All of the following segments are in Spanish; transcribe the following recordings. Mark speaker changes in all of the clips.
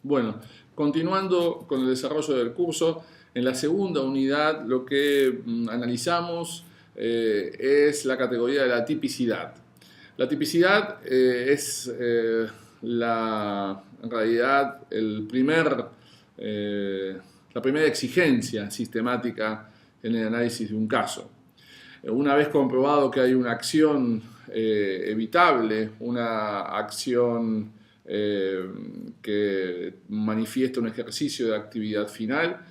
Speaker 1: Bueno, continuando con el desarrollo del curso, en la segunda unidad lo que analizamos es la categoría de la tipicidad. La tipicidad es en realidad la primera exigencia sistemática en el análisis de un caso. Una vez comprobado que hay una acción evitable, una acción que manifiesta un ejercicio de actividad final,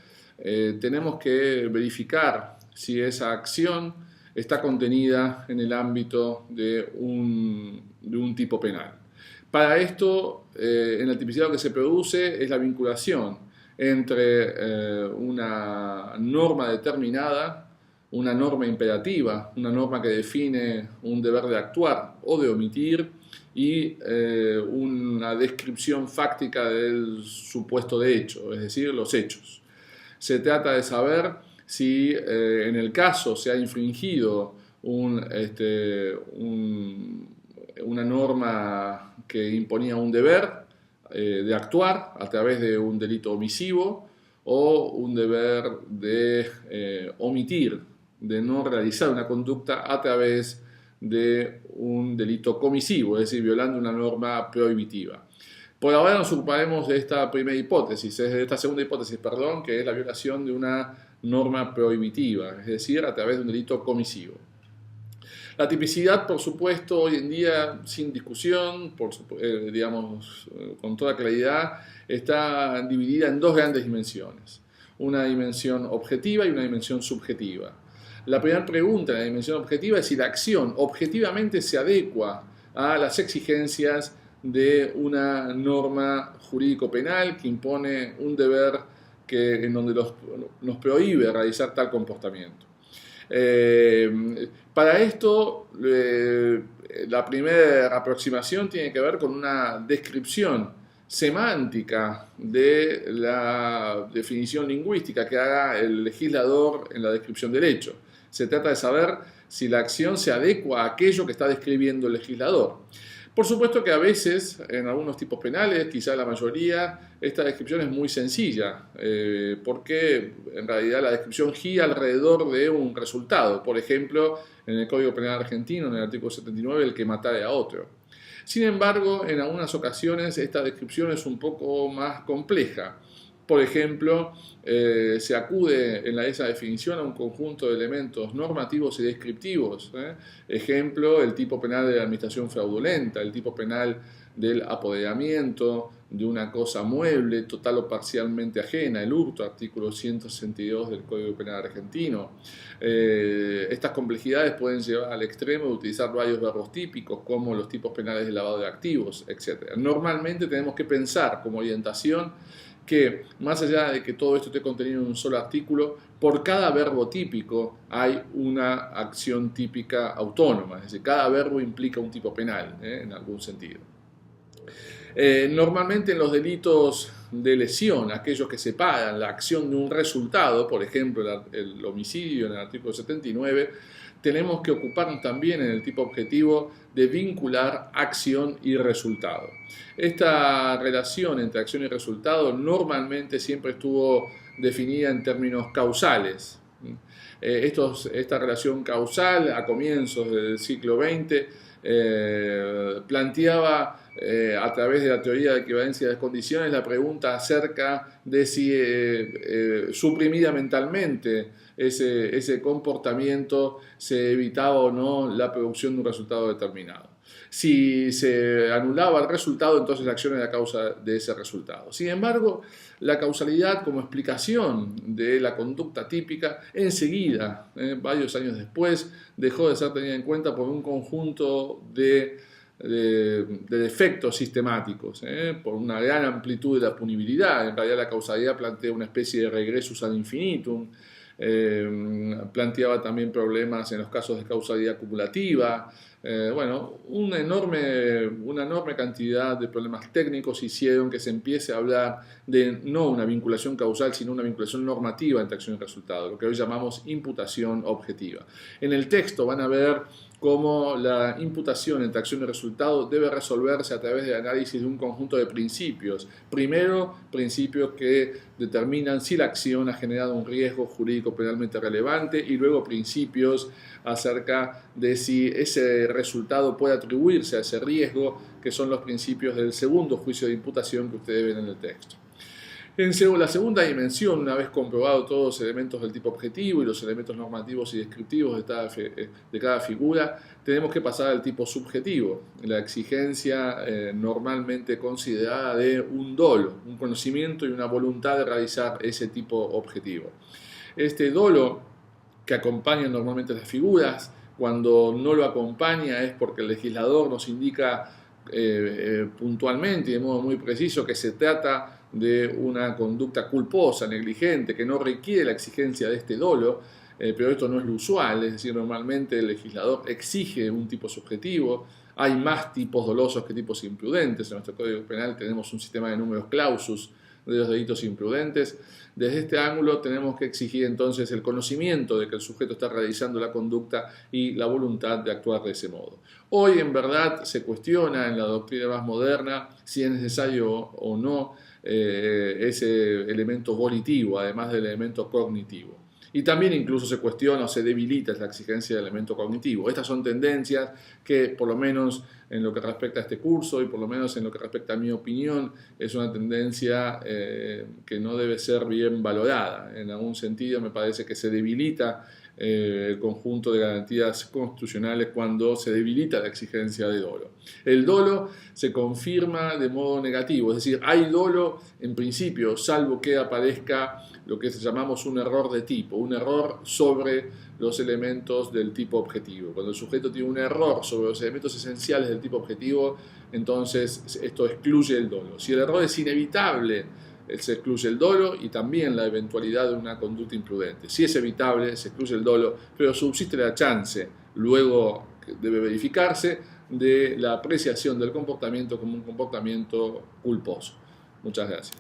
Speaker 1: tenemos que verificar si esa acción está contenida en el ámbito de un tipo penal. Para esto, en la tipicidad lo que se produce es la vinculación entre una norma determinada, una norma imperativa, una norma que define un deber de actuar o de omitir, y una descripción fáctica del supuesto de hecho, es decir, los hechos. Se trata de saber si en el caso se ha infringido una norma que imponía un deber de actuar a través de un delito omisivo o un deber de omitir, de no realizar una conducta a través de un delito comisivo, es decir, violando una norma prohibitiva. Por ahora nos ocuparemos de esta primera hipótesis, de esta segunda hipótesis, perdón, que es la violación de una norma prohibitiva, es decir, a través de un delito comisivo. La tipicidad, por supuesto, hoy en día, sin discusión, digamos, con toda claridad, está dividida en dos grandes dimensiones. Una dimensión objetiva y una dimensión subjetiva. La primera pregunta en la dimensión objetiva es si la acción objetivamente se adecua a las exigencias de una norma jurídico-penal que impone un deber en donde nos prohíbe realizar tal comportamiento. Para esto, la primera aproximación tiene que ver con una descripción semántica de la definición lingüística que haga el legislador en la descripción del hecho. Se trata de saber si la acción se adecua a aquello que está describiendo el legislador. Por supuesto que a veces, en algunos tipos penales, quizá la mayoría, esta descripción es muy sencilla, porque en realidad la descripción gira alrededor de un resultado. Por ejemplo, en el Código Penal argentino, en el artículo 79, el que matare a otro. Sin embargo, en algunas ocasiones esta descripción es un poco más compleja. Por ejemplo, se acude en esa definición a un conjunto de elementos normativos y descriptivos. Ejemplo, el tipo penal de la administración fraudulenta, el tipo penal del apoderamiento de una cosa mueble, total o parcialmente ajena, el hurto, artículo 162 del Código Penal argentino. Estas complejidades pueden llevar al extremo de utilizar varios verbos típicos, como los tipos penales de lavado de activos, etc. Normalmente tenemos que pensar como orientación que, más allá de que todo esto esté contenido en un solo artículo, por cada verbo típico hay una acción típica autónoma, es decir, cada verbo implica un tipo penal, en algún sentido. Normalmente en los delitos de lesión, aquellos que separan la acción de un resultado, por ejemplo el homicidio en el artículo 79, tenemos que ocuparnos también en el tipo objetivo de vincular acción y resultado. Esta relación entre acción y resultado normalmente siempre estuvo definida en términos causales. Esta relación causal a comienzos del siglo XX planteaba a través de la teoría de equivalencia de las condiciones la pregunta acerca de si suprimida mentalmente ese comportamiento se evitaba o no la producción de un resultado determinado. Si se anulaba el resultado, entonces la acción era causa de ese resultado. Sin embargo, la causalidad como explicación de la conducta típica enseguida, varios años después, dejó de ser tenida en cuenta por un conjunto de defectos sistemáticos, por una gran amplitud de la punibilidad. En realidad la causalidad plantea una especie de regressus ad infinitum, planteaba también problemas en los casos de causalidad acumulativa, Bueno, una enorme cantidad de problemas técnicos hicieron que se empiece a hablar de no una vinculación causal, sino una vinculación normativa entre acción y resultado, lo que hoy llamamos imputación objetiva. En el texto van a ver cómo la imputación entre acción y resultado debe resolverse a través del análisis de un conjunto de principios. Primero, principios que determinan si la acción ha generado un riesgo jurídico penalmente relevante, y luego principios acerca de si ese resultado puede atribuirse a ese riesgo, que son los principios del segundo juicio de imputación que ustedes ven en el texto. En la segunda dimensión, una vez comprobados todos los elementos del tipo objetivo y los elementos normativos y descriptivos de cada figura, tenemos que pasar al tipo subjetivo, la exigencia normalmente considerada de un dolo, un conocimiento y una voluntad de realizar ese tipo objetivo. Este dolo que acompaña normalmente las figuras, cuando no lo acompaña es porque el legislador nos indica puntualmente y de modo muy preciso que se trata de una conducta culposa, negligente, que no requiere la exigencia de este dolo, pero esto no es lo usual, es decir, normalmente el legislador exige un tipo subjetivo. Hay más tipos dolosos que tipos imprudentes. En nuestro Código Penal tenemos un sistema de números clausus de los delitos imprudentes. Desde este ángulo tenemos que exigir entonces el conocimiento de que el sujeto está realizando la conducta y la voluntad de actuar de ese modo. Hoy en verdad se cuestiona en la doctrina más moderna si es necesario o no ese elemento volitivo, además del elemento cognitivo. Y también incluso se cuestiona o se debilita la exigencia del elemento cognitivo. Estas son tendencias que, por lo menos en lo que respecta a este curso y por lo menos en lo que respecta a mi opinión, es una tendencia que no debe ser bien valorada. En algún sentido me parece que se debilita el conjunto de garantías constitucionales cuando se debilita la exigencia de dolo. El dolo se confirma de modo negativo, es decir, hay dolo en principio, salvo que aparezca lo que llamamos un error de tipo, un error sobre los elementos del tipo objetivo. Cuando el sujeto tiene un error sobre los elementos esenciales del tipo objetivo, entonces esto excluye el dolo. Si el error es inevitable, se excluye el dolo y también la eventualidad de una conducta imprudente. Si es evitable, se excluye el dolo, pero subsiste la chance, luego debe verificarse, de la apreciación del comportamiento como un comportamiento culposo. Muchas gracias.